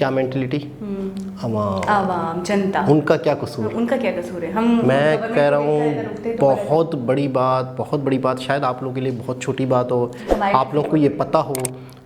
क्या मेंटलिटी, आवाम जनता, उनका क्या कसूर? उनका क्या कसूर है? हम मैं कह रहा हूँ तो बहुत बड़ी बात, शायद आप लोगों के लिए बहुत छोटी बात हो, आप लोग को ये पता हो,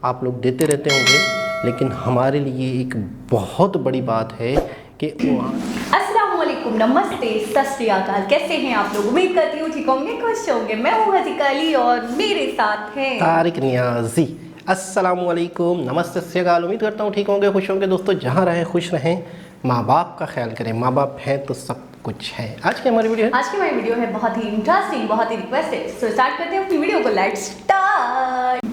आप लोग देते रहते होंगे, लेकिन हमारे लिए एक बहुत बड़ी बात है कि अस्सलामुअलैकुम, नमस्ते, सत श्री अकाल। कैसे हैं आप लोग? उम्मीद करती हूँ ठीक होंगे, खुश होंगे। मैं हूँ हसीका अली और मेरे साथ हैं तारिक नियाजी। अस्सलामुअलैकुम, नमस्ते सत्यकाल। उम्मीद करता हूँ ठीक होंगे, खुश होंगे। दोस्तों, जहाँ रहें खुश रहें, माँ बाप का ख्याल करें। माँ बाप हैं तो सब कुछ है। आज की हमारी वीडियो है बहुत ही इंटरेस्टिंग, बहुत ही रिक्वेस्टेड। सो स्टार्ट करते हैं अपनी वीडियो को। Let's start.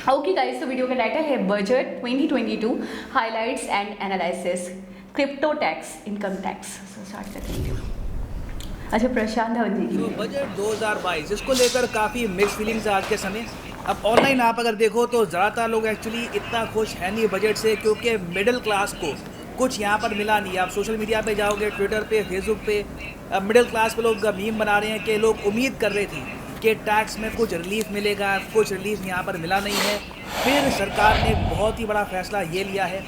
ओके गाइस, तो वीडियो का टाइटल है budget 2022 highlights and analysis, crypto tax, income tax. So start करते हैं वीडियो। अच्छा, प्रशांत धवन जी, तो बजट 2022 इसको लेकर काफ़ी मिक्स फीलिंग्स है आज के समय। अब ऑनलाइन आप अगर देखो तो ज़्यादातर लोग एक्चुअली इतना खुश है नहीं बजट से, क्योंकि मिडिल क्लास को कुछ यहाँ पर मिला नहीं। आप सोशल मीडिया पे जाओगे, ट्विटर पे, फेसबुक पे, मिडिल क्लास पे लोग मीम बना रहे हैं कि लोग उम्मीद कर रहे थे कि टैक्स में कुछ रिलीफ मिलेगा, कुछ रिलीफ यहाँ पर मिला नहीं है। फिर सरकार ने बहुत ही बड़ा फैसला ये लिया है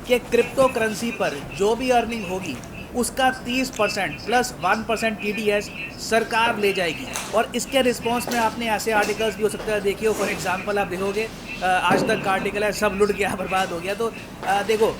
कि क्रिप्टो करेंसी पर जो भी अर्निंग होगी उसका 30% प्लस 1% TDS सरकार ले जाएगी। और इसके रिस्पॉन्स में आपने ऐसे आर्टिकल्स भी हो सकता है देखिए। फॉर एग्जांपल आप देखोगे, आज तक का आर्टिकल है, सब लुट गया, बर्बाद हो गया। तो देखो,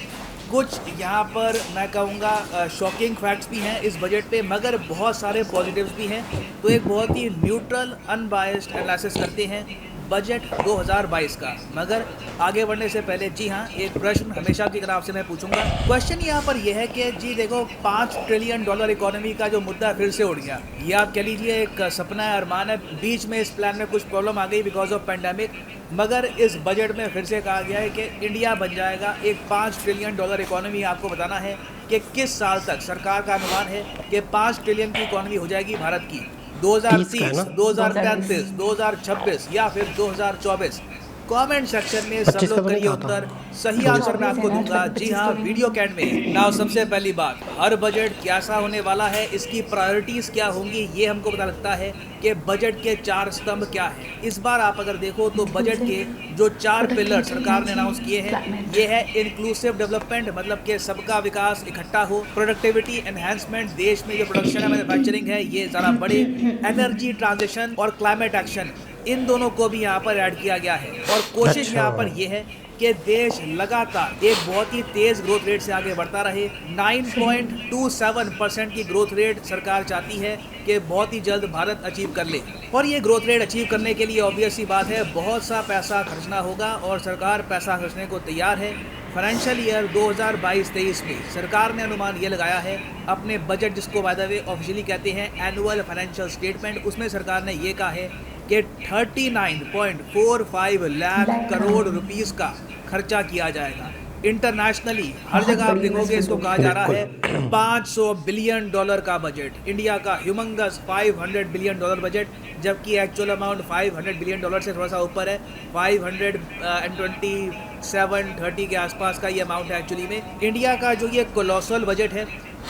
कुछ यहाँ पर मैं कहूँगा शॉकिंग फैक्ट्स भी हैं इस बजट पे, मगर बहुत सारे पॉजिटिव्स भी हैं। तो एक बहुत ही न्यूट्रल अनबायस्ड एनालिसिस करते हैं बजट 2022 का। मगर आगे बढ़ने से पहले जी हाँ, एक प्रश्न हमेशा की तरह आपसे मैं पूछूंगा। क्वेश्चन यहाँ पर यह है कि जी देखो, $5 ट्रिलियन इकोनॉमी का जो मुद्दा फिर से उठ गया, ये आप कह लीजिए एक सपना है, अरमान है। बीच में इस प्लान में कुछ प्रॉब्लम आ गई बिकॉज ऑफ पेंडेमिक, मगर इस बजट में फिर से कहा गया है कि इंडिया बन जाएगा एक $5 ट्रिलियन इकोनॉमी। आपको बताना है कि किस साल तक सरकार का अनुमान है कि 5 ट्रिलियन की इकोनॉमी हो जाएगी भारत की। 2030, 2033, 2026 या फिर 2024? कमेंट सेक्शन में सब लोग करिए उत्तर। सही आंसर मैं आपको दूंगा जी हाँ वीडियो के एंड में। नाउ सबसे पहली बात, हर बजट कैसा होने वाला है, इसकी प्रायोरिटीज क्या होंगी, ये हमको पता लगता है कि बजट के 4 स्तंभ क्या है। इस बार आप अगर देखो तो बजट के जो 4 पिलर सरकार ने अनाउंस किए हैं, ये है इंक्लूसिव डेवलपमेंट, मतलब कि सबका विकास इकट्ठा हो, प्रोडक्टिविटी एनहेंसमेंट, देश में जो प्रोडक्शन है, मैन्युफैक्चरिंग है, ये ज़रा बढ़े, एनर्जी ट्रांजिशन और क्लाइमेट एक्शन, इन दोनों को भी यहाँ पर ऐड किया गया है। और कोशिश यहाँ पर यह है कि देश लगातार एक बहुत ही तेज ग्रोथ रेट से आगे बढ़ता रहे। 9.27% की ग्रोथ रेट सरकार चाहती है कि बहुत ही जल्द भारत अचीव कर ले। और ये ग्रोथ रेट अचीव करने के लिए ऑब्वियस सी बात है, बहुत सा पैसा खर्चना होगा और सरकार पैसा खर्चने को तैयार है। फाइनेंशियल ईयर 2022-23 में सरकार ने अनुमान ये लगाया है अपने बजट, जिसको बाय द वे ऑफिशियली कहते हैं एनुअल फाइनेंशियल स्टेटमेंट, उसमें सरकार ने ये कहा है कि 39.45 लाख करोड़ रुपीस का खर्चा किया जाएगा। इंटरनेशनली हर जगह आप देखोगे इसको कहा जा रहा है $500 बिलियन का बजट, इंडिया का ह्यूमंगस $500 बिलियन बजट, जबकि एक्चुअल अमाउंट $500 बिलियन से थोड़ा सा ऊपर है। 527-30 के आसपास का ये अमाउंट है एक्चुअली में। इंडिया का जो ये कोलोसल बजट है,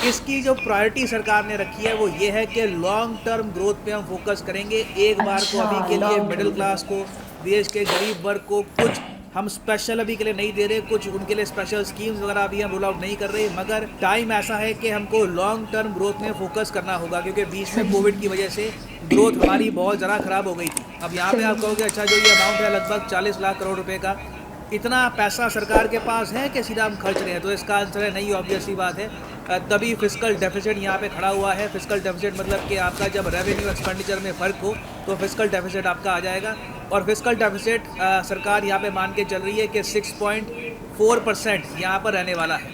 इसकी जो प्रायोरिटी सरकार ने रखी है वो ये है कि लॉन्ग टर्म ग्रोथ पे हम फोकस करेंगे। एक बार को अभी के लिए मिडिल क्लास को, देश के गरीब वर्ग को कुछ हम स्पेशल अभी के लिए नहीं दे रहे, कुछ उनके लिए स्पेशल स्कीम्स वगैरह अभी हम रोल आउट नहीं कर रहे, मगर टाइम ऐसा है कि हमको लॉन्ग टर्म ग्रोथ में फोकस करना होगा, क्योंकि बीच में कोविड की वजह से ग्रोथ हमारी बहुत ज़्यादा ख़राब हो गई थी। अब यहाँ पे आप कहोगे अच्छा, जो ये अमाउंट है लगभग 40 लाख करोड़ रुपए का, इतना पैसा सरकार के पास है कि सीधा हम खर्च रहे हैं? तो इसका आंसर है नहीं, ऑब्वियस सी बात है। तभी फिस्कल डेफिसिट यहाँ पे खड़ा हुआ है। फिस्कल डेफिसिट मतलब कि आपका जब रेवेन्यू एक्सपेंडिचर में फ़र्क हो तो फिस्कल डेफिसिट आपका आ जाएगा। और फिस्कल डेफिसिट सरकार यहाँ पे मान के चल रही है कि 6.4% यहाँ पर रहने वाला है।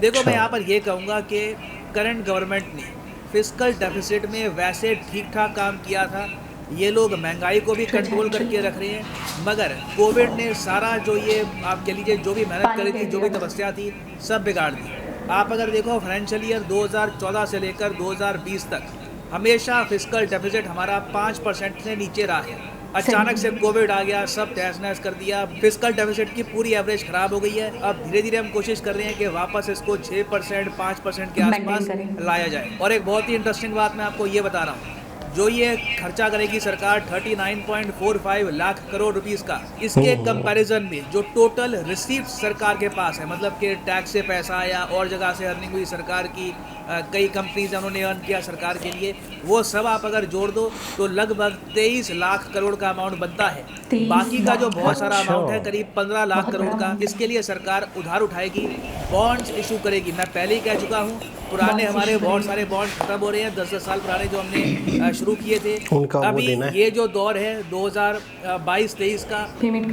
देखो, मैं यहाँ पर ये कहूँगा कि करंट गवर्नमेंट ने फिस्कल डेफिसिट में वैसे ठीक ठाक काम किया था, ये लोग महंगाई को भी कंट्रोल करके रख रहे हैं, मगर कोविड ने सारा जो ये आप कह लीजिए जो भी मेहनत करी थी, जो भी तपस्या थी, सब बिगाड़ दी। आप अगर देखो फाइनेंशियल ईयर 2014 से लेकर 2020 तक हमेशा फिस्कल डेफिसिट हमारा 5% से नीचे रहा है। अचानक से कोविड आ गया, सब तहस नहस कर दिया, फिस्कल डेफिसिट की पूरी एवरेज खराब हो गई है। अब धीरे धीरे हम कोशिश कर रहे हैं कि वापस इसको 6%, 5% के आसपास लाया जाए। और एक बहुत ही इंटरेस्टिंग बात मैं आपको ये बता रहा हूँ, जो ये खर्चा करेगी सरकार 39.45 लाख करोड़ रुपीस का, इसके कंपैरिजन में जो टोटल रिसीप्ट सरकार के पास है, मतलब कि टैक्स से पैसा या और जगह से अर्निंग हुई सरकार की, कई कंपनीज उन्होंने अर्न किया सरकार के लिए, वो सब आप अगर जोड़ दो तो लगभग 23 लाख करोड़ का अमाउंट बनता है। बाकी का जो बहुत सारा अमाउंट है करीब 15 लाख करोड़ का, इसके लिए सरकार उधार उठाएगी, बॉन्ड्स इशू करेगी। मैं पहले ही कह चुका हूँ, पुराने हमारे बहुत सारे बॉन्ड खत्म हो रहे हैं, 10-10 साल पुराने जो हमने शुरू किए थे। अभी ये जो दौर है 2022-23 का,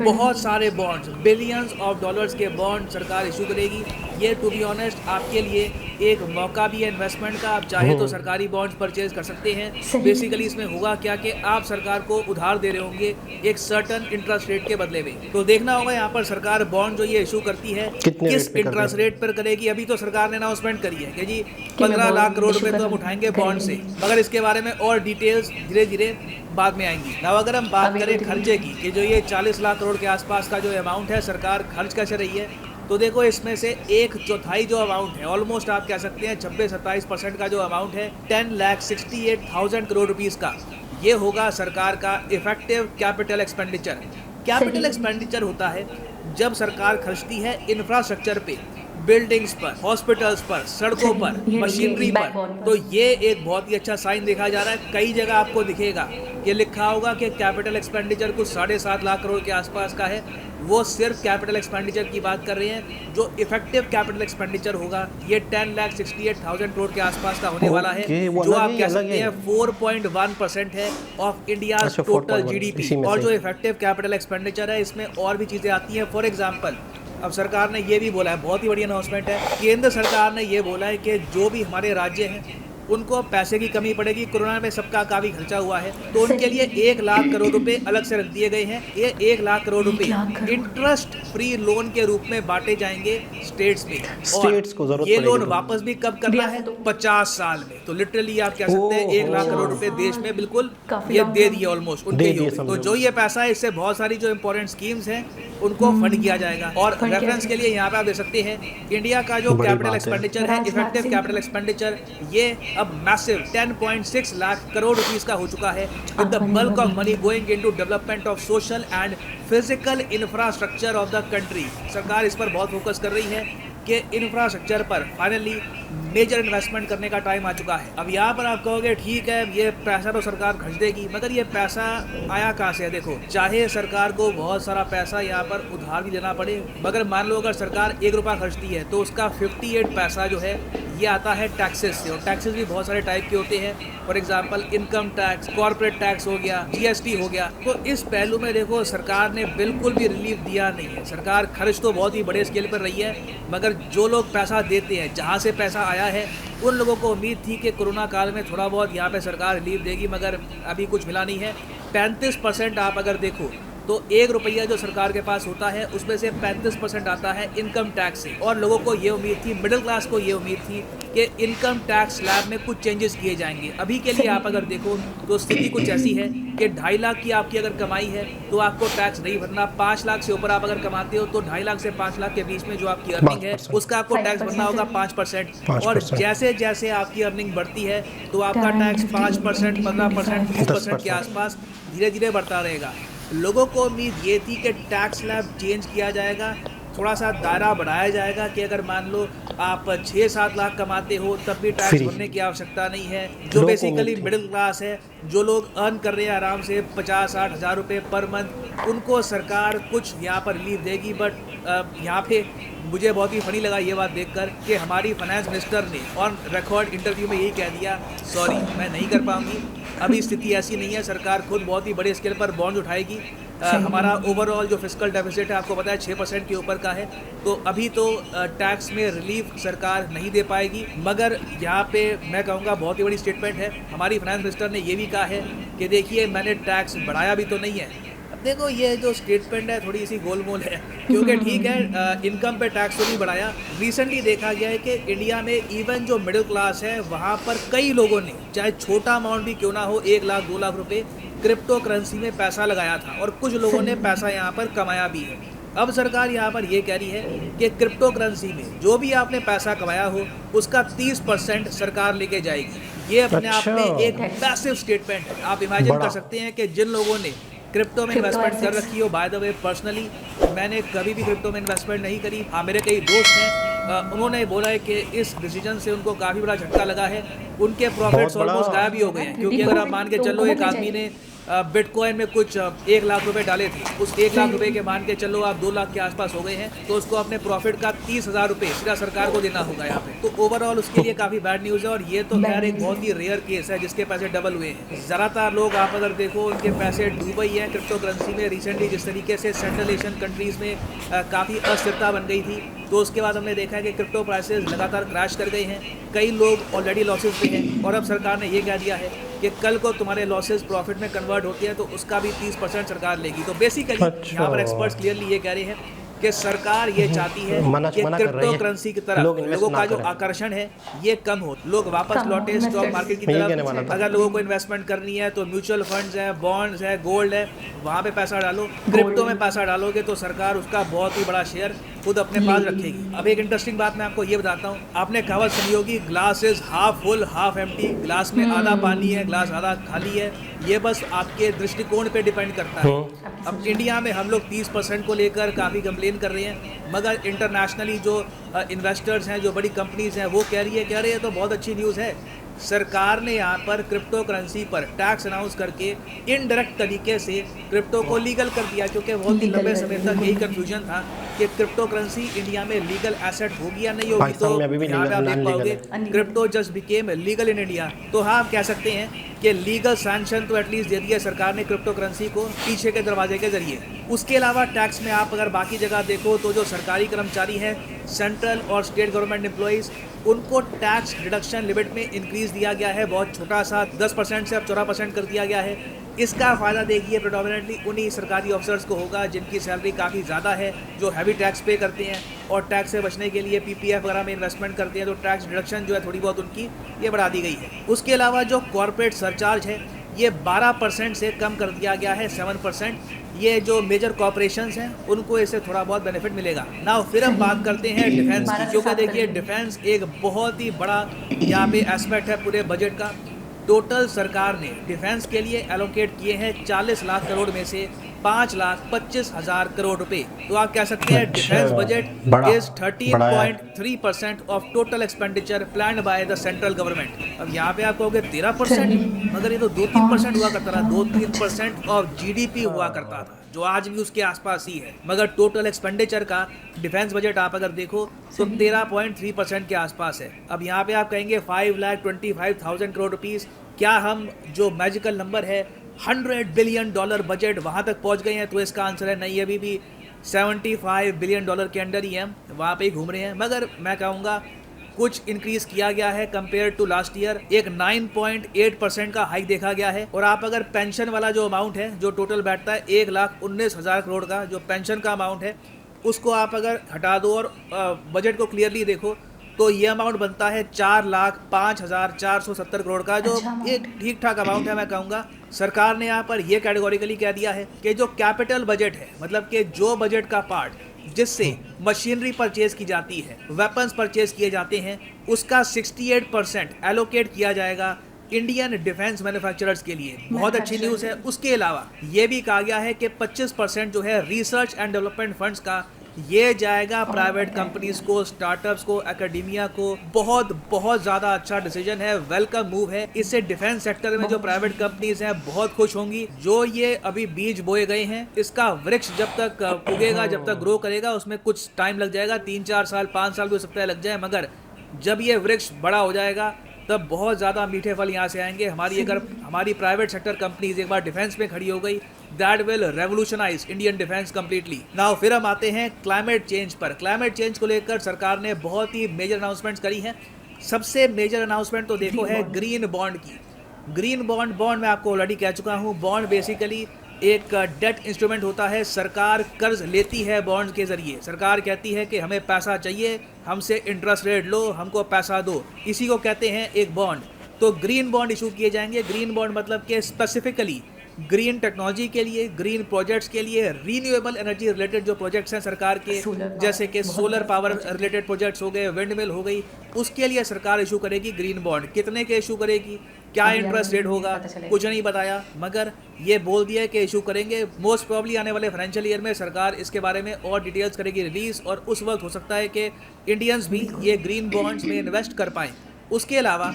बहुत सारे बॉन्ड्स, बिलियंस ऑफ डॉलर्स के बॉन्ड सरकार इशू करेगी। ये टू बी ऑनेस्ट आपके लिए एक मौका भी है इन्वेस्टमेंट का। आप चाहे तो सरकारी बॉन्ड्स परचेज कर सकते हैं। बेसिकली इसमें होगा क्या कि आप सरकार को उधार दे रहे होंगे एक सर्टन इंटरेस्ट रेट के बदले में। तो देखना होगा यहाँ पर सरकार बॉन्ड जो ये इशू करती है किस इंटरेस्ट रेट पर करेगी। अभी तो सरकार ने अनाउंसमेंट करी है कि जी 15 लाख करोड़ रुपए तो हम उठाएंगे बॉन्ड से, मगर इसके बारे में और डिटेल्स धीरे धीरे बाद में आएंगी। अब अगर हम बात करें खर्चे की कि जो ये 40 लाख करोड़ के आसपास का जो अमाउंट है सरकार खर्च कैसे रही है, तो देखो इसमें से 1/4 जो अमाउंट है, ऑलमोस्ट आप कह सकते हैं 26-27% का जो अमाउंट है 10,68,000 करोड़ रुपीस का, ये होगा सरकार का effective capital expenditure. Capital expenditure होता है जब सरकार खर्चती है इंफ्रास्ट्रक्चर पे, बिल्डिंग्स पर, हॉस्पिटल्स पर, सड़कों पर, मशीनरी पर। तो ये एक बहुत ही अच्छा साइन देखा जा रहा है। कई जगह आपको दिखेगा ये लिखा होगा कि कैपिटल एक्सपेंडिचर कुछ 7.5 लाख करोड़ के आसपास का है। वो सिर्फ कैपिटल एक्सपेंडिचर की बात कर रहे हैं। जो इफेक्टिव कैपिटल एक्सपेंडिचर होगा ये 10,68,000 करोड़ के आसपास का होने वाला है, जो आप कह सकते हैं 4.1% है ऑफ इंडिया टोटल जीडीपी। और जो इफेक्टिव कैपिटल एक्सपेंडिचर है इसमें और भी चीज़ें आती हैं। फॉर एग्जाम्पल, अब सरकार ने ये भी बोला है, बहुत ही बड़ी अनाउंसमेंट है, केंद्र सरकार ने ये बोला है कि जो भी हमारे राज्य हैं उनको पैसे की कमी पड़ेगी, कोरोना में सबका काफ़ी खर्चा हुआ है, तो उनके लिए 1 लाख करोड़ रुपए अलग से रख दिए गए हैं। ये 1 लाख करोड़ रुपए इंटरेस्ट फ्री लोन के रूप में बांटे जाएंगे स्टेट्स में। स्टेट्स को जरूरत ये लोन वापस भी कब करना है? 50 साल में। तो लिटरली आप कह सकते हैं 1 लाख करोड़ रुपए देश में बिल्कुल ये दे दिए ऑलमोस्ट उनके। तो जो ये पैसा है इससे बहुत सारी जो इंपॉर्टेंट स्कीम्स हैं उनको फंड किया जाएगा। और रेफरेंस के लिए यहाँ पे आप देख सकते हैं इंडिया का जो कैपिटल एक्सपेंडिचर है, इफेक्टिव कैपिटल एक्सपेंडिचर, ये अब मैसिव 10.6 लाख करोड़ रुपीस का हो चुका है, with the bulk of money going into development of social and physical infrastructure of the country. सरकार इस पर बहुत फोकस कर रही है कि इंफ्रास्ट्रक्चर पर फाइनली मेजर इन्वेस्टमेंट करने का टाइम आ चुका है। अब यहाँ पर आप कहोगे ठीक है ये पैसा तो सरकार खर्च देगी, मगर ये पैसा आया कहाँ से है? देखो, चाहे सरकार को बहुत सारा पैसा यहाँ पर उधार भी देना पड़े, मगर मान लो अगर सरकार 1 रुपया खर्चती है तो उसका 58 पैसा जो है ये आता है टैक्सेस से। और टैक्सेस भी बहुत सारे टाइप के होते हैं। For example income tax, corporate tax हो गया, जीएसटी हो गया। तो इस पहलू में देखो सरकार ने बिल्कुल भी रिलीफ दिया नहीं है। सरकार खर्च तो बहुत ही बड़े स्केल पर रही है, मगर जो लोग पैसा देते हैं, जहाँ से पैसा आया है, उन लोगों को उम्मीद थी कि कोरोना काल में थोड़ा बहुत यहाँ पे सरकार रिलीफ देगी, मगर अभी कुछ मिला नहीं है। 35% आप अगर देखो तो 1 रुपया जो सरकार के पास होता है उसमें से 35% आता है इनकम टैक्स से। और लोगों को ये उम्मीद थी, मिडिल क्लास को ये उम्मीद थी कि इनकम टैक्स स्लैब में कुछ चेंजेस किए जाएंगे। अभी के लिए आप अगर देखो तो स्थिति कुछ ऐसी है कि 2.5 लाख की आपकी अगर कमाई है तो आपको टैक्स नहीं भरना। 5 लाख से ऊपर आप अगर कमाते हो तो 2.5 लाख से 5 लाख के बीच में जो आपकी अर्निंग है उसका आपको टैक्स भरना होगा 5%। और जैसे जैसे आपकी अर्निंग बढ़ती है तो आपका टैक्स 5%, 15%, 20% के आसपास धीरे धीरे बढ़ता रहेगा। लोगों को उम्मीद ये थी कि टैक्स स्लैब चेंज किया जाएगा, थोड़ा सा दायरा बढ़ाया जाएगा कि अगर मान लो आप 6-7 लाख कमाते हो तब भी टैक्स भरने की आवश्यकता नहीं है। जो बेसिकली मिडिल क्लास है, जो लोग अर्न कर रहे हैं आराम से 50-60 हज़ार रुपये पर मंथ, उनको सरकार कुछ यहाँ पर रिलीफ देगी। बट यहाँ पे मुझे बहुत ही फनी लगा ये बात देखकर कि हमारी फाइनेंस मिनिस्टर ने ऑन रिकॉर्ड इंटरव्यू में यही कह दिया, सॉरी मैं नहीं कर पाऊँगी, अभी स्थिति ऐसी नहीं है, सरकार खुद बहुत ही बड़े स्केल पर बॉन्ड उठाएगी। हमारा ओवरऑल जो फिस्कल डेफिसिट है आपको पता है 6% के ऊपर का है, तो अभी तो टैक्स में रिलीफ सरकार नहीं दे पाएगी। मगर यहाँ पे मैं कहूँगा बहुत ही बड़ी स्टेटमेंट है। हमारी फाइनेंस मिनिस्टर ने ये भी कहा है कि देखिए मैंने टैक्स बढ़ाया भी तो नहीं है। अब देखो ये जो स्टेटमेंट है थोड़ी सी गोलमोल है, क्योंकि ठीक है इनकम पे टैक्स तो नहीं बढ़ाया। रिसेंटली देखा गया है कि इंडिया में इवन जो मिडिल क्लास है वहाँ पर कई लोगों ने, चाहे छोटा अमाउंट भी क्यों ना हो, 1 लाख 2 लाख रुपए क्रिप्टो करेंसी में पैसा लगाया था और कुछ लोगों ने पैसा यहाँ पर कमाया भी है। अब सरकार यहाँ पर ये कह रही है कि क्रिप्टो करेंसी में जो भी आपने पैसा कमाया हो उसका 30% सरकार लेके जाएगी। ये अपने आप में अच्छा। एक मैसिव स्टेटमेंट है। आप इमेजिन बड़ा। कर सकते हैं कि जिन लोगों ने क्रिप्टो में Crypto इन्वेस्टमेंट कर assets। रखी हो, बाय द वे पर्सनली मैंने कभी भी क्रिप्टो में इन्वेस्टमेंट नहीं करी। हाँ, मेरे कई दोस्त हैं, उन्होंने बोला है कि इस डिसीजन से उनको काफ़ी बड़ा झटका लगा है, उनके प्रॉफिट्स बहुत बड़ा। ऑलमोस्ट गायब ही हो गए हैं। क्योंकि अगर आप मान के चलो एक आदमी ने बिटकॉइन में कुछ 1 लाख रुपए डाले थे, उस 1 लाख रुपए के मान के चलो आप 2 लाख के आसपास हो गए हैं, तो उसको अपने प्रॉफिट का 30,000 रुपए सीधा सरकार को देना होगा यहाँ पे। तो ओवरऑल उसके लिए काफ़ी बैड न्यूज़ है। और ये तो खैर एक बहुत ही रेयर केस है जिसके पैसे डबल हुए हैं। ज़्यादातर लोग आप अगर देखो उनके पैसे डूबे ही हैं क्रिप्टो करेंसी में। रिसेंटली जिस तरीके से सेंट्रल एशियन कंट्रीज़ में काफ़ी अस्थिरता बन गई थी, तो उसके बाद हमने देखा है कि क्रिप्टो प्राइसेस लगातार क्रैश कर गए हैं। कई लोग ऑलरेडी लॉसेस में हैं और अब सरकार ने ये कह दिया है कि कल को तुम्हारे लॉसेस प्रॉफिट में कन्वर्ट होती है तो उसका भी 30% सरकार लेगी। तो बेसिकली अच्छा। यहाँ पर एक्सपर्ट्स क्लियरली ये कह रहे हैं कि सरकार ये चाहती है मना कि कर रही क्रिप्टो है करेंसी की तरफ लोग invest लोगों ना का जो करें। आकर्षण है ये कम हो, लोग वापस कम लौटे हो, स्टॉक investors। मार्केट की मैं ये कहने वाला तरफ। था। अगर लोगों को इन्वेस्टमेंट करनी है तो म्यूचुअल फंड्स है, बॉन्ड्स है, गोल्ड है, वहाँ पे पैसा डालो। क्रिप्टो में पैसा डालोगे तो सरकार उसका बहुत ही बड़ा शेयर खुद अपने पास रखेगी। अब एक इंटरेस्टिंग बात मैं आपको ये बताता हूँ। आपने कहावत सुनी होगी, glass is half full half empty. Glass में आधा पानी है, ग्लास आधा खाली है। ये बस आपके दृष्टिकोण पे डिपेंड करता है। अब इंडिया में हम लोग 30% को लेकर काफ़ी कंप्लेन कर रहे हैं, मगर इंटरनेशनली जो इन्वेस्टर्स हैं, जो बड़ी कंपनीज हैं, वो कह रही है तो बहुत अच्छी न्यूज़ है। सरकार ने यहाँ पर क्रिप्टो करेंसी पर टैक्स अनाउंस करके इनडायरेक्ट तरीके से क्रिप्टो को लीगल कर दिया। क्योंकि बहुत ही लंबे समय तक यही कंफ्यूजन था कि क्रिप्टो करेंसी इंडिया में लीगल एसेट होगी या नहीं होगी। पाकिस्तान तो में अभी भी यहाँ पे आप देख non-legal पाओगे है। Crypto just became legal in India. तो हाँ, आप कह सकते हैं कि लीगल सैंक्शन तो एटलीस्ट दे दिया सरकार ने क्रिप्टो करेंसी को पीछे के दरवाजे के जरिए। उसके अलावा टैक्स में आप अगर बाकी जगह देखो तो जो सरकारी कर्मचारी हैं, सेंट्रल और स्टेट गवर्नमेंट एम्प्लॉइज़, उनको टैक्स रिडक्शन लिमिट में इंक्रीज़ दिया गया है, बहुत छोटा सा 10% से अब 14% कर दिया गया है। इसका फ़ायदा देखिए प्रेडोमिनेटली उन्हीं सरकारी ऑफिसर्स को होगा जिनकी सैलरी काफ़ी ज़्यादा है, जो हैवी टैक्स पे करते हैं और टैक्स से बचने के लिए पीपीएफ वगैरह में इन्वेस्टमेंट करते हैं। तो टैक्स डिडक्शन जो है थोड़ी बहुत उनकी ये बढ़ा दी गई है। उसके अलावा जो कॉर्पोरेट सरचार्ज है ये 12% से कम कर दिया गया है 7%। ये जो मेजर कॉर्पोरेशंस हैं उनको इससे थोड़ा बहुत बेनिफिट मिलेगा। ना फिर हम बात करते हैं डिफेंस की, क्योंकि देखिए डिफेंस एक बहुत ही बड़ा यहाँ पे एस्पेक्ट है पूरे बजट का। टोटल सरकार ने डिफेंस के लिए एलोकेट किए हैं 40 लाख करोड़ में से 5,25,000 करोड़ रुपए। तो आप कह सकते हैं डिफेंस बजट बड़ा- is 13.3% of total expenditure planned by the central government. अब यहाँ पे आप कहोगे 13%, मगर ये तो 2-3% हुआ करता था, 2-3% ऑफ जीडीपी हुआ करता था, जो आज भी उसके आसपास ही है। मगर टोटल एक्सपेंडिचर का डिफेंस बजट आप अगर देखो तो 13.3% के आसपास है। अब यहाँ पे आप कहेंगे 5,25,000 करोड़ रुपीस, क्या हम जो मैजिकल नंबर है $100 बिलियन बजट वहाँ तक पहुँच गए हैं? तो इसका आंसर है नहीं, अभी भी $75 बिलियन के अंडर ही हैं, वहाँ पे ही घूम रहे हैं। मगर मैं कहूँगा कुछ इंक्रीज किया गया है कंपेयर टू लास्ट ईयर। एक 9.8% का हाइक देखा गया है। और आप अगर पेंशन वाला जो अमाउंट है, जो टोटल बैठता है 1,19,000 करोड़ का जो पेंशन का अमाउंट है, उसको आप अगर हटा दो और बजट को क्लियरली देखो तो ये अमाउंट बनता है 4,05,470 करोड़ का, जो एक ठीक ठाक अमाउंट है। मैं कहूँगा सरकार ने यहाँ पर यह कैटेगोरिकली कह दिया है कि जो कैपिटल बजट है, मतलब कि जो बजट का पार्ट जिससे मशीनरी परचेज की जाती है, वेपन्स परचेज किए जाते हैं, उसका 68% एलोकेट किया जाएगा इंडियन डिफेंस मैन्युफैक्चरर्स के लिए। बहुत अच्छी न्यूज़ है। उसके अलावा ये भी कहा गया है कि 25% जो है रिसर्च एंड डेवलपमेंट फंड्स का, ये जाएगा प्राइवेट कंपनीज को, स्टार्टअप्स को, एकेडमिया को। बहुत ज़्यादा अच्छा डिसीजन है, वेलकम मूव है। इससे डिफेंस सेक्टर में जो प्राइवेट कंपनीज हैं बहुत खुश होंगी। जो ये अभी बीज बोए गए हैं, इसका वृक्ष जब तक उगेगा, जब तक ग्रो करेगा, उसमें कुछ टाइम लग जाएगा, 3-4 साल 5 साल भी हो सकता है लग जाए, मगर जब ये वृक्ष बड़ा हो जाएगा तब बहुत ज़्यादा मीठे फल यहाँ से आएंगे। हमारी प्राइवेट सेक्टर कंपनीज एक बार डिफेंस में खड़ी हो गई, that will revolutionise Indian defence completely. Now फिर हम आते हैं क्लाइमेट चेंज पर। क्लाइमेट चेंज को लेकर सरकार ने बहुत ही मेजर अनाउंसमेंट्स करी हैं। सबसे मेजर अनाउंसमेंट तो देखो है ग्रीन बॉन्ड की। ग्रीन बॉन्ड मैं आपको ऑलरेडी कह चुका हूँ। बॉन्ड बेसिकली एक डेट इंस्ट्रूमेंट होता है। सरकार कर्ज लेती है बॉन्ड के जरिए। सरकार कहती है कि हमें पैसा चाहिए, हमसे इंटरेस्ट रेट लो, हमको पैसा दो, इसी को कहते हैं एक बॉन्ड। तो ग्रीन बॉन्ड इशू किए जाएंगे। ग्रीन बॉन्ड मतलब कि स्पेसिफिकली ग्रीन टेक्नोलॉजी के लिए, ग्रीन प्रोजेक्ट्स के लिए, रीन्यूएबल एनर्जी रिलेटेड जो प्रोजेक्ट्स हैं सरकार के, जैसे कि सोलर पावर रिलेटेड प्रोजेक्ट्स हो गए, विंड मिल हो गई, उसके लिए सरकार इशू करेगी ग्रीन बॉन्ड। कितने के इशू करेगी, क्या इंटरेस्ट रेट होगा, कुछ नहीं बताया, मगर ये बोल दिया कि इशू करेंगे। मोस्ट प्रॉब्ली आने वाले फाइनेंशियल ईयर में सरकार इसके बारे में और डिटेल्स करेगी रिलीज, और उस वक्त हो सकता है कि इंडियंस भी ये ग्रीन बॉन्ड्स में इन्वेस्ट कर पाएँ। उसके अलावा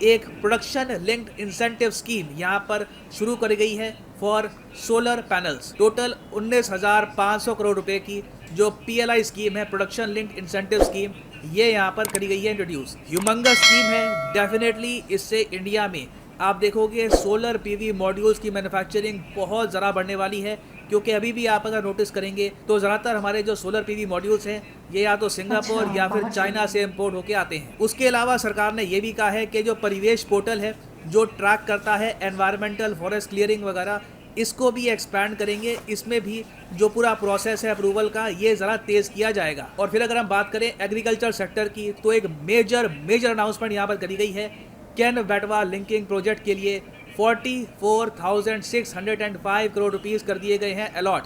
एक प्रोडक्शन लिंक्ड इंसेंटिव स्कीम यहाँ पर शुरू करी गई है for solar panels. Total 19,500 crore रुपए की जो PLI स्कीम है, प्रोडक्शन लिंक्ड इंसेंटिव स्कीम, ये यहाँ पर करी गई है इंट्रोड्यूस। ह्यूमंगस स्कीम है, डेफिनेटली इससे इंडिया में आप देखोगे सोलर PV मॉड्यूल्स की मैन्युफैक्चरिंग बहुत ज़रा बढ़ने वाली है, क्योंकि अभी भी आप अगर नोटिस करेंगे तो ज़्यादातर हमारे जो सोलर PV मॉड्यूल्स हैं ये या तो सिंगापुर या फिर चाइना से इंपोर्ट होके आते हैं। उसके अलावा सरकार ने ये भी कहा है कि जो परिवेश पोर्टल है जो ट्रैक करता है एनवायरमेंटल फॉरेस्ट क्लियरिंग वगैरह, इसको भी एक्सपैंड करेंगे। इसमें भी जो पूरा प्रोसेस है अप्रूवल का ये ज़रा तेज़ किया जाएगा। और फिर अगर हम बात करें एग्रीकल्चर सेक्टर की, तो एक मेजर अनाउंसमेंट यहाँ पर करी गई है। केन बेटवा लिंकिंग प्रोजेक्ट के लिए 44,605 करोड़ रुपीस कर दिए गए हैं अलॉट।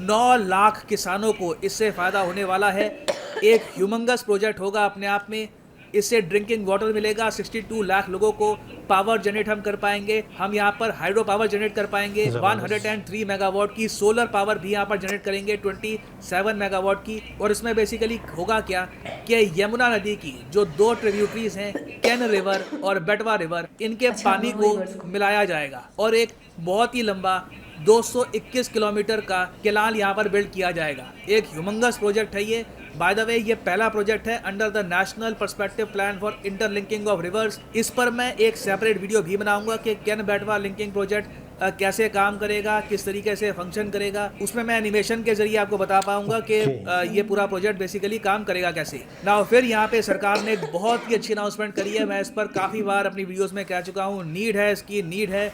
9 लाख किसानों को इससे फ़ायदा होने वाला है। एक ह्यूमंगस प्रोजेक्ट होगा अपने आप में, इससे ड्रिंकिंग वाटर मिलेगा। 62 लाख लोगों को पावर जनरेट हम कर पाएंगे। हम यहाँ पर हाइड्रो पावर जनरेट कर पाएंगे 103 मेगावाट की, सोलर पावर भी यहाँ पर जनरेट करेंगे 27 मेगावाट की। और इसमें बेसिकली होगा क्या कि यमुना नदी की जो 2 ट्रिब्यूटरीज हैं, केन रिवर और बेटवा रिवर, इनके पानी को मिलाया जाएगा और एक बहुत ही लंबा 221 किलोमीटर का केनाल यहाँ पर बिल्ड किया जाएगा। एक ह्यूमंगस प्रोजेक्ट है ये। बाय द वे ये पहला प्रोजेक्ट है under the national perspective plan for interlinking of reverse. इस पर मैं एक सेपरेट वीडियो भी बनाऊंगा कि केन बेटवा लिंकिंग प्रोजेक्ट कैसे काम करेगा, किस तरीके से फंक्शन करेगा। उसमें मैं एनिमेशन के जरिए आपको बता पाऊंगा कि ये पूरा प्रोजेक्ट बेसिकली काम करेगा कैसे। नाउ फिर यहाँ पे सरकार ने एक बहुत ही अच्छी अनाउंसमेंट करी है। मैं इस पर काफ़ी बार अपनी वीडियोज़ में कह चुका हूँ, नीड है इसकी, नीड है।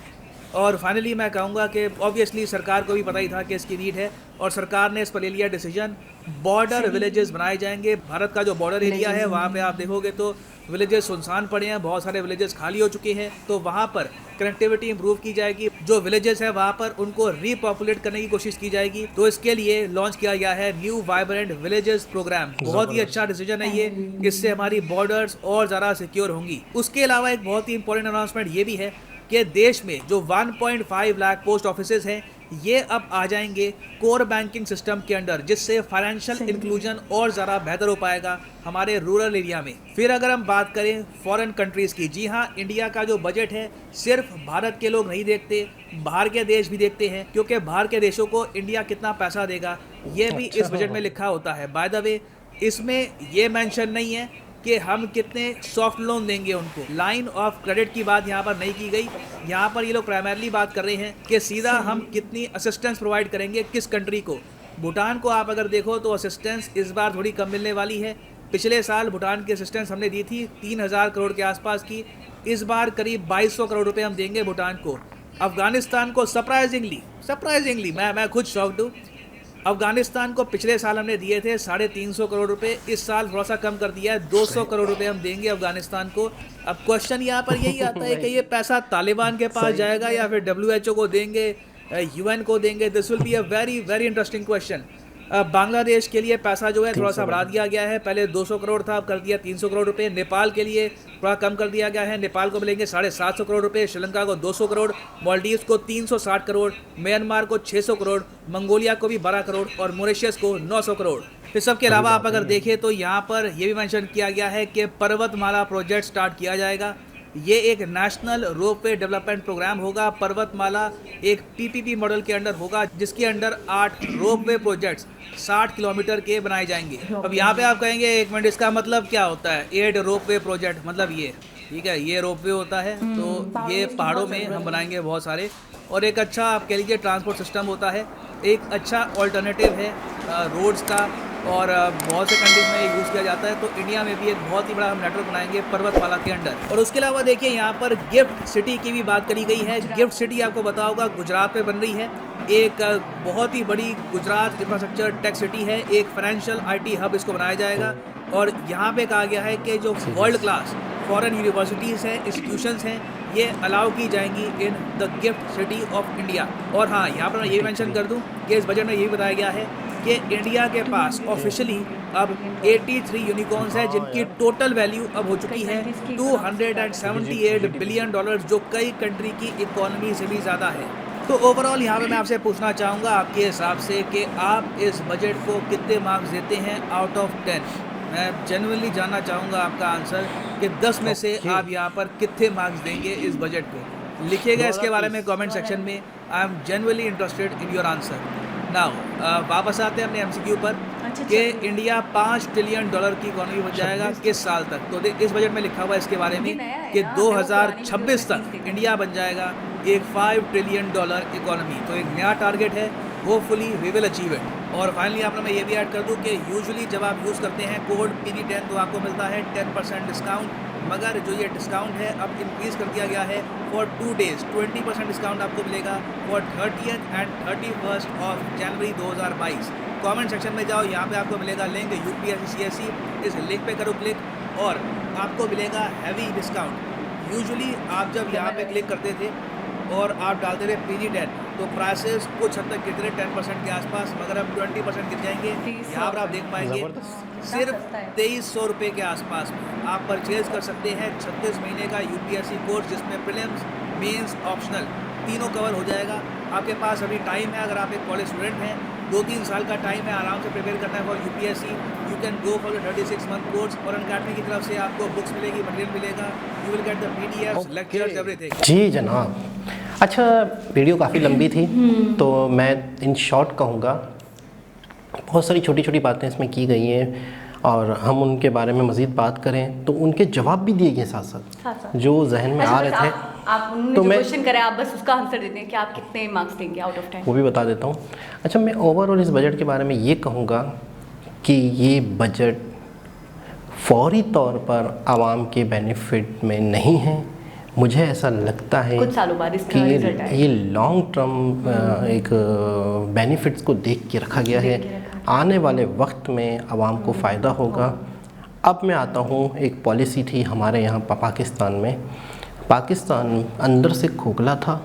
और फाइनली मैं कहूँगा कि ऑब्वियसली सरकार को भी पता ही था कि इसकी नीड है और सरकार ने इस पर ले लिया डिसीजन। बॉर्डर विलेजेस बनाए जाएंगे। भारत का जो बॉर्डर एरिया है वहाँ पे आप देखोगे तो विलेजेस सुनसान पड़े हैं, बहुत सारे विलेजेस खाली हो चुके हैं, तो वहाँ पर कनेक्टिविटी इंप्रूव की जाएगी। जो विलेजेस है वहाँ पर उनको रीपॉपुलेट करने की कोशिश की जाएगी। तो इसके लिए लॉन्च किया गया है न्यू वाइब्रेंट विलेजेस प्रोग्राम। बहुत ही अच्छा डिसीजन है ये, इससे हमारी बॉर्डर्स और ज़्यादा सिक्योर होंगी। उसके अलावा एक बहुत ही इंपॉर्टेंट अनाउंसमेंट ये भी है कि देश में जो 1.5 लाख पोस्ट ऑफिसेज हैं ये अब आ जाएंगे कोर बैंकिंग सिस्टम के अंडर, जिससे फाइनेंशियल इंक्लूजन और ज़्यादा बेहतर हो पाएगा हमारे रूरल एरिया में। फिर अगर हम बात करें फॉरेन कंट्रीज़ की, जी हाँ, इंडिया का जो बजट है सिर्फ भारत के लोग नहीं देखते, बाहर के देश भी देखते हैं, क्योंकि बाहर के देशों को इंडिया कितना पैसा देगा ये भी इस बजट में लिखा होता है। बाय द वे इसमें ये मेंशन नहीं है कि हम कितने सॉफ्ट लोन देंगे उनको। लाइन ऑफ क्रेडिट की बात यहाँ पर नहीं की गई। यहाँ पर ये लोग प्राइमरली बात कर रहे हैं कि सीधा हम कितनी असिस्टेंस प्रोवाइड करेंगे किस कंट्री को। भूटान को आप अगर देखो तो असिस्टेंस इस बार थोड़ी कम मिलने वाली है। पिछले साल भूटान की असिस्टेंस हमने दी थी 3,000 करोड़ के आसपास की, इस बार करीब 2,200 करोड़ रुपये हम देंगे भूटान को। अफगानिस्तान को सरप्राइजिंगली मैं खुद शॉक्ड हूँ। अफगानिस्तान को पिछले साल हमने दिए थे 350 करोड़ रुपए, इस साल थोड़ा सा कम कर दिया है, 200 करोड़ रुपए हम देंगे अफगानिस्तान को। अब क्वेश्चन यहाँ पर यही आता है कि ये पैसा तालिबान के पास जाएगा या फिर WHO को देंगे, UN को देंगे। This will be a very interesting question. Bangladesh के लिए पैसा जो है थोड़ा सा बढ़ा दिया गया है, पहले 200 करोड़ था, अब कर दिया 300 करोड़ रुपए। नेपाल के लिए थोड़ा कम कर दिया गया है, नेपाल को मिलेंगे 750 करोड़ रुपए, श्रीलंका को 200 करोड़, मालदीव्स को 360 करोड़, म्यांमार को 600 करोड़, मंगोलिया को भी 12 करोड़ और मॉरिशस को 900 करोड़। फिर सबके अलावा आप अगर देखें तो यहाँ पर यह भी मेंशन किया गया है कि पर्वतमाला प्रोजेक्ट स्टार्ट किया जाएगा। ये एक नेशनल रोपवे डेवलपमेंट प्रोग्राम होगा। पर्वतमाला एक PPP मॉडल के अंडर होगा, जिसके अंडर 8 रोपवे प्रोजेक्ट्स 60 किलोमीटर के बनाए जाएंगे। अब यहाँ पे आप कहेंगे एक मिनट, इसका मतलब क्या होता है 8 रोपवे प्रोजेक्ट? मतलब ये, ठीक है, ये रोपवे होता है तो ये पहाड़ों में हम बनाएंगे बहुत सारे, और एक अच्छा आप कह लीजिए ट्रांसपोर्ट सिस्टम होता है, एक अच्छा ऑल्टरनेटिव है रोड्स का, और बहुत से कंट्रीज में यूज़ किया जाता है। तो इंडिया में भी एक बहुत ही बड़ा हम नेटवर्क बनाएंगे पर्वतमाला के अंडर। और उसके अलावा देखिए यहाँ पर गिफ्ट सिटी की भी बात करी गई है। गिफ्ट सिटी आपको पता होगा गुजरात में बन रही है, एक बहुत ही बड़ी गुजरात इंफ्रास्ट्रक्चर टेक सिटी है, एक फाइनेंशियल IT हब इसको बनाया जाएगा। और यहाँ पे कहा गया है कि जो वर्ल्ड क्लास फॉरेन यूनिवर्सिटीज़ हैं, इंस्टीट्यूशंस हैं, ये अलाउ की जाएंगी in the gift city of India. और हाँ, यहाँ पर मैं ये मेंशन कर दूँ कि इस बजट में ये बताया गया है कि इंडिया के पास ऑफिशियली अब 83 यूनिकॉर्न्स है, जिनकी टोटल वैल्यू अब हो चुकी है $278 बिलियन, जो कई कंट्री की इकोनॉमी से भी ज़्यादा है। तो ओवरऑल यहाँ पे मैं आपसे पूछना चाहूँगा आपके हिसाब से कि आप इस बजट को कितने मार्क्स देते हैं आउट ऑफ 10। मैं जेन्युइनली जानना चाहूँगा आपका आंसर कि 10 में से आप यहाँ पर कितने मार्क्स देंगे इस बजट को। लिखिएगा इसके बारे में कमेंट सेक्शन में। I am genuinely interested in your answer. Now वापस आते हैं अपने एमसीक्यू पर कि इंडिया $5 ट्रिलियन की इकोनॉमी बन जाएगा किस साल तक। तो इस बजट में लिखा हुआ है इसके बारे में कि 2026 तक इंडिया बन जाएगा एक $5 ट्रिलियन इकोनॉमी। तो एक नया टारगेट है, hopefully we will achieve it. और फाइनली आपने मैं ये भी ऐड कर दूँ कि यूजुअली जब आप यूज़ करते हैं कोड PG10 तो आपको मिलता है 10% डिस्काउंट, मगर जो ये डिस्काउंट है अब इंक्रीज़ कर दिया गया है फॉर 2 डेज़। 20% डिस्काउंट आपको मिलेगा for 30th and 31st of January 2022। Comment section में जाओ, यहाँ पे आपको मिलेगा लिंक UPSC CSE, इस लिंक पे करो क्लिक और आपको मिलेगा हैवी डिस्काउंट। यूजुअली आप जब यहाँ पे क्लिक करते थे और आप डालते थे PG10 तो प्राइसेस कुछ हद तक गिर रहे 10% के आसपास, मगर अब 20% गिर जाएंगे। यहाँ पर आप देख पाएंगे सिर्फ 2300 रुपये के आसपास में आप परचेज़ कर सकते हैं 36 महीने का UPSC कोर्स, जिसमें प्रीलिम्स मेंस ऑप्शनल तीनों कवर हो जाएगा। आपके पास अभी टाइम है, अगर आप एक कॉलेज स्टूडेंट हैं 2-3 साल का टाइम है, आराम से प्रिपेयर करना है for UPSC। You can go for the 36 month course और अनअकैडमी की तरफ से आपको बुक्स मिलेगी, मटेरियल मिलेगा, you will get the PDFs, lectures, everything. जी जनाब। अच्छा, वीडियो काफ़ी लंबी थी तो मैं इन शॉर्ट कहूँगा, बहुत सारी छोटी छोटी बातें इसमें की गई हैं और हम उनके बारे में मज़ीद बात करें तो उनके जवाब भी दिए गए साथ साथ जो जहन में आ रहे थे। आप उन्होंने तो जो मैं क्वेश्चन करा आप बस उसका आंसर देते हैं कि आप कितने मार्क्स देंगे आउट ऑफ 10। वो भी बता देता हूँ। अच्छा, मैं ओवरऑल इस बजट के बारे में ये कहूँगा कि ये बजट फौरी तौर पर आवाम के बेनिफिट में नहीं है। मुझे ऐसा लगता है कुछ सालों बाद इसका कि रिजल्ट आएगा। ये लॉन्ग टर्म एक बेनिफिट्स को देख के रखा गया है। आने वाले वक्त में आवाम को फ़ायदा होगा। अब मैं आता हूँ, एक पॉलिसी थी हमारे यहाँ पाकिस्तान में। पाकिस्तान अंदर से खोखला था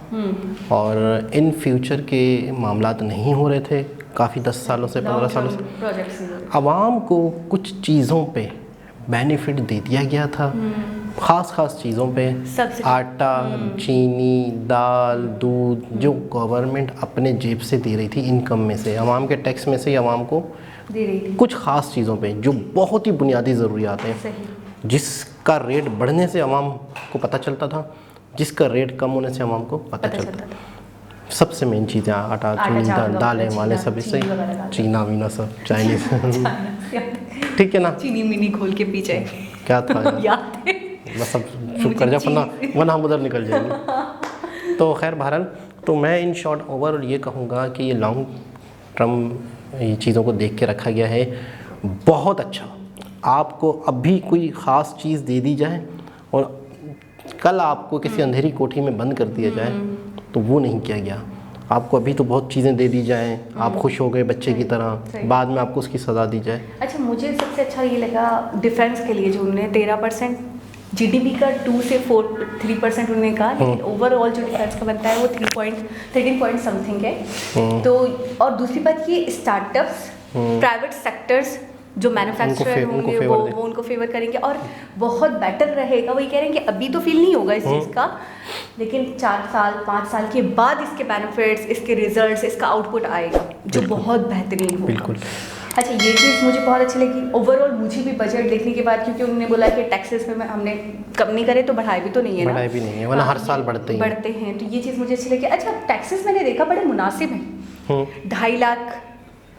और इन फ्यूचर के मामलात नहीं हो रहे थे काफ़ी 10 सालों से 15 सालों से। आवाम को कुछ चीज़ों पे बेनिफिट दे दिया गया था, ख़ास चीज़ों पे, आटा, चीनी, दाल, दूध, जो गवर्नमेंट अपने जेब से दे रही थी, इनकम में से, आवाम के टैक्स में से आवाम को दे रही थी। कुछ ख़ास चीज़ों पे जो बहुत ही बुनियादी ज़रूरियात हैं, जिसका रेट बढ़ने से आवाम को पता चलता था, जिसका रेट कम होने से आवाम को पता चलता था। सबसे मेन चीज़ें आटा, चीनी, दालें वाले सब इससे, चीना वीना सब चाइनीज़ ठीक है ना। चीनी मिनी खोल के पीछे क्या था याद है? बस अब चुप कर जा, वरना हम उधर निकल जाएंगे। तो खैर बहरहाल, तो मैं इन शॉर्ट ओवरऑल ये कहूँगा कि ये लॉन्ग टर्म ये चीज़ों को देख के रखा गया है। बहुत अच्छा, आपको अभी कोई ख़ास चीज़ दे दी जाए और कल आपको किसी अंधेरी कोठी में बंद कर दिया जाए तो वो नहीं किया गया। आपको अभी तो बहुत चीज़ें दे दी जाएं, आप खुश हो गए बच्चे की तरह, बाद में आपको उसकी सज़ा दी जाए। अच्छा, मुझे सबसे अच्छा ये लगा डिफेंस के लिए जो उन्होंने 13% GDP का 2 से 3% उन्होंने कहा, लेकिन ओवरऑल जो डिफेंस का बनता है वो 13 पॉइंट समथिंग है। तो और दूसरी बात ये स्टार्टअप्स, प्राइवेट सेक्टर्स जो मैन्युफैक्चरर होंगे वो उनको फेवर करेंगे और बहुत बेटर रहेगा। वही कह रहे हैं कि अभी तो फील नहीं होगा इस चीज़ का, लेकिन 4 साल 5 साल के बाद इसके बेनिफिट्स, इसके रिजल्ट्स, इसका आउटपुट आएगा जो बहुत बेहतरीन होगा। बिल्कुल। अच्छा, ये चीज़ मुझे बहुत अच्छी लगी ओवरऑल मुझे भी बजट देखने के बाद, क्योंकि उन्होंने बोला कि टैक्सेस में हमने कम नहीं करे तो बढ़ाए भी तो नहीं है ना, बढ़ाए भी नहीं है, वरना हर साल बढ़ते हैं। तो ये चीज़ मुझे अच्छी लगी। अच्छा, टैक्सेस मैंने देखा बड़े मुनासिब हैं। 2.5 लाख,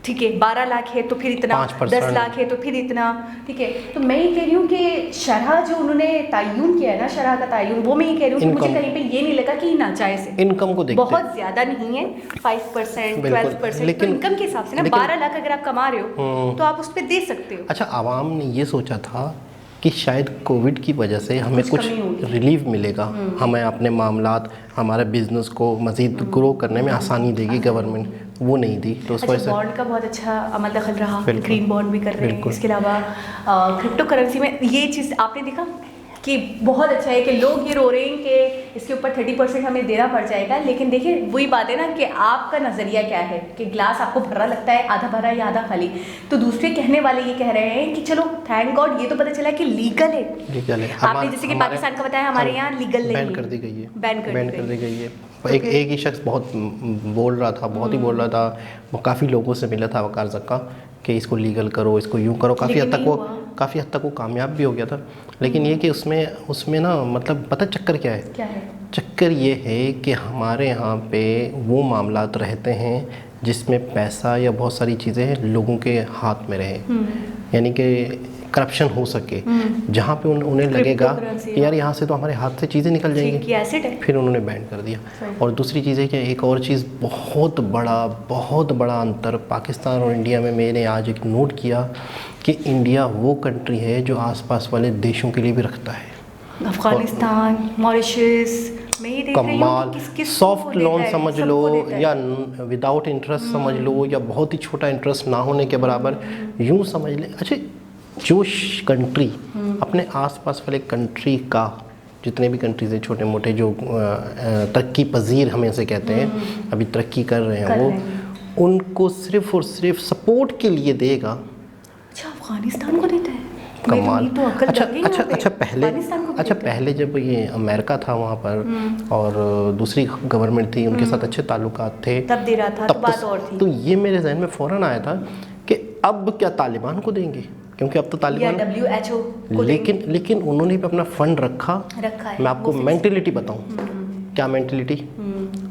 ठीक है, 12 लाख है तो फिर इतना, 10 लाख है तो फिर इतना, ठीक है। तो मैं ये कह रही हूँ कि शरह जो उन्होंने तय्युन किया है ना, शरह का तय्युन, वो मैं ये कह रही हूँ कि मुझे कहीं पे ये नहीं लगा कि नाजायज़ है। इनकम को देखते बहुत ज़्यादा नहीं है, 5% 12%, लेकिन इनकम के हिसाब से ना 12 लाख अगर आप कमा रहे हो तो आप उस पर दे सकते हो। अच्छा, आवाम ने ये सोचा था कि शायद कोविड की वजह से हमें कुछ रिलीफ मिलेगा, हमें अपने मामलात, हमारे बिजनेस को मज़ीद ग्रो करने में आसानी देगी गवर्नमेंट, वो नहीं दी। तो उस वजह से बॉन्ड का बहुत अच्छा अमल दखल रहा, ग्रीन बॉन्ड भी कर रहे हैं। इसके अलावा क्रिप्टो करेंसी में ये चीज़ आपने देखा कि बहुत अच्छा है कि लोग ये रो रहे हैं कि इसके ऊपर 30% हमें देना पड़ जाएगा, लेकिन देखिए वही बात है ना कि आपका नज़रिया क्या है कि ग्लास आपको भरा लगता है, आधा भरा या आधा खाली। तो दूसरे कहने वाले ये कह रहे हैं कि चलो थैंक गॉड ये तो पता चला कि लीगल है। लीगल है। आपने जैसे कि पाकिस्तान का बताया, हमारे यहाँ लीगल नहीं, बैन कर दी गई है, बैन कर दी गई है। एक ही शख्स बहुत बोल रहा था, बहुत ही बोल रहा था, वो काफ़ी लोगों से मिला था वकार ज़क्का कि इसको लीगल करो, इसको यूँ करो। काफ़ी हद तक वो कामयाब भी हो गया था। लेकिन ये कि उसमें ना मतलब पता चक्कर क्या है? चक्कर ये है कि हमारे यहाँ पे वो मामलात रहते हैं जिसमें पैसा या बहुत सारी चीज़ें लोगों के हाथ में रहे, यानी कि करप्शन हो सके, जहाँ पे उन्हें लगेगा कि यार यहाँ से तो हमारे हाथ से चीज़ें निकल जाएंगी, फिर उन्होंने बैन कर दिया। और दूसरी चीज़ है कि एक और चीज़ बहुत बड़ा अंतर पाकिस्तान और इंडिया में मैंने आज एक नोट किया कि इंडिया वो कंट्री है जो आसपास वाले देशों के लिए भी रखता है। अफगानिस्तान, मॉरिशस, कमाल, सॉफ्ट लोन समझ लो या विदाउट इंटरेस्ट समझ लो या बहुत ही छोटा इंटरेस्ट ना होने के बराबर यूँ समझ ले। अच्छा, जो कंट्री अपने आसपास वाले कंट्री का, जितने भी कंट्रीज़ हैं छोटे मोटे जो तरक्की पजीर हमें से कहते हैं, अभी तरक्की कर रहे हैं वो, उनको सिर्फ और सिर्फ सपोर्ट के लिए देगा। अच्छा, अफगानिस्तान को देता है? कमाल। तो पहले जब ये अमेरिका था वहाँ पर और दूसरी गवर्नमेंट थी, उनके साथ अच्छे ताल्लुकात थे, तब दे रहा था, तो बात और थी। तो ये मेरे जहन में फ़ौरन आया था कि अब क्या तालिबान को देंगे, क्योंकि अब तो तालिबान WHO को लेकिन उन्होंने भी अपना फंड रखा है। मैं आपको मेंटेलिटी बताऊं, क्या मेंटेलिटी,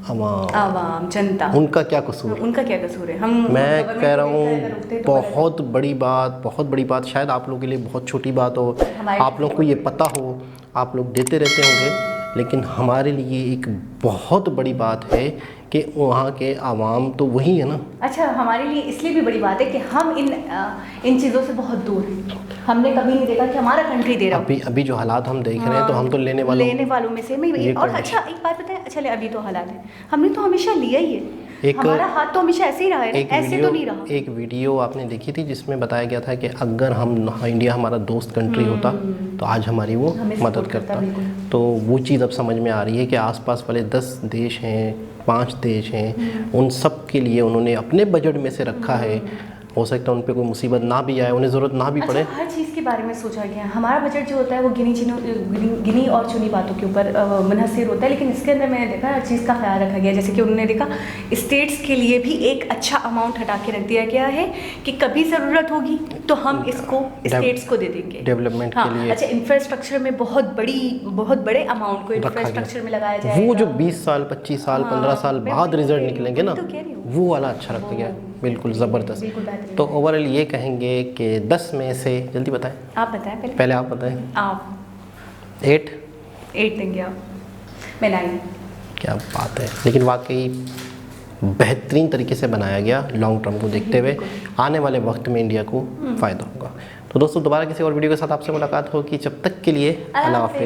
आवाम जनता, उनका क्या कसूर है? मैं कह रहा हूँ बहुत बड़ी बात, शायद आप लोगों के लिए बहुत छोटी बात हो, आप लोगों को ये पता हो, आप लोग देते रहते होंगे, लेकिन हमारे लिए एक बहुत बड़ी बात है कि वहाँ के आवाम तो वही है ना। अच्छा, हमारे लिए इसलिए भी बड़ी बात है कि हम इन चीज़ों से बहुत दूर हैं। हमने कभी नहीं देखा कि हमारा कंट्री दे रहा है। अभी जो हालात हम देख रहे हैं, तो हम तो लेने वालों में से मैं। और अच्छा एक बात बताएं, चले अभी तो हालात है, हमने तो हमेशा लिया ही है, हमारा हाथ तो हमेशा ऐसे ही रहा है, ऐसे तो नहीं रहा। एक वीडियो आपने देखी थी जिसमें बताया गया था कि अगर इंडिया हमारा दोस्त कंट्री होता तो आज हमारी वो मदद करता। तो वो चीज़ अब समझ में आ रही है कि आसपास वाले 10 देश हैं, 5 देश हैं, उन सब के लिए उन्होंने अपने बजट में से रखा है। हो सकता है उन पे कोई मुसीबत ना भी आए, उन्हें ज़रूरत ना भी पड़े। हर चीज़ के बारे में सोचा गया है। हमारा बजट जो होता है वो गिनी और चुनी बातों के ऊपर मुनहसर होता है, लेकिन इसके अंदर मैंने देखा हर चीज़ का ख्याल रखा गया। जैसे कि उन्होंने देखा स्टेट्स के लिए भी एक अच्छा अमाउंट हटा के रख दिया गया है कि कभी ज़रूरत होगी तो हम इसको स्टेट्स को दे देंगे डेवलपमेंट के लिए। अच्छा, इंफ्रास्ट्रक्चर में बहुत बड़े अमाउंट को इंफ्रास्ट्रक्चर में लगाया जाएगा। वो जो 20 साल 25 साल 15 साल बाद रिजल्ट निकलेंगे ना, वो वाला अच्छा रखा गया, बिल्कुल ज़बरदस्त। तो ओवरऑल ये कहेंगे कि 10 में से, जल्दी बताएं, आप बताएं पहले आप बताएं। आप 8 देंगे आप, मैं 9। क्या बात है, लेकिन वाकई बेहतरीन तरीके से बनाया गया। लॉन्ग टर्म को देखते हुए आने वाले वक्त में इंडिया को फ़ायदा होगा। तो दोस्तों, दोबारा किसी और वीडियो के साथ आपसे मुलाकात होगी, जब तक के लिए अल्लाह हाफ़िज़।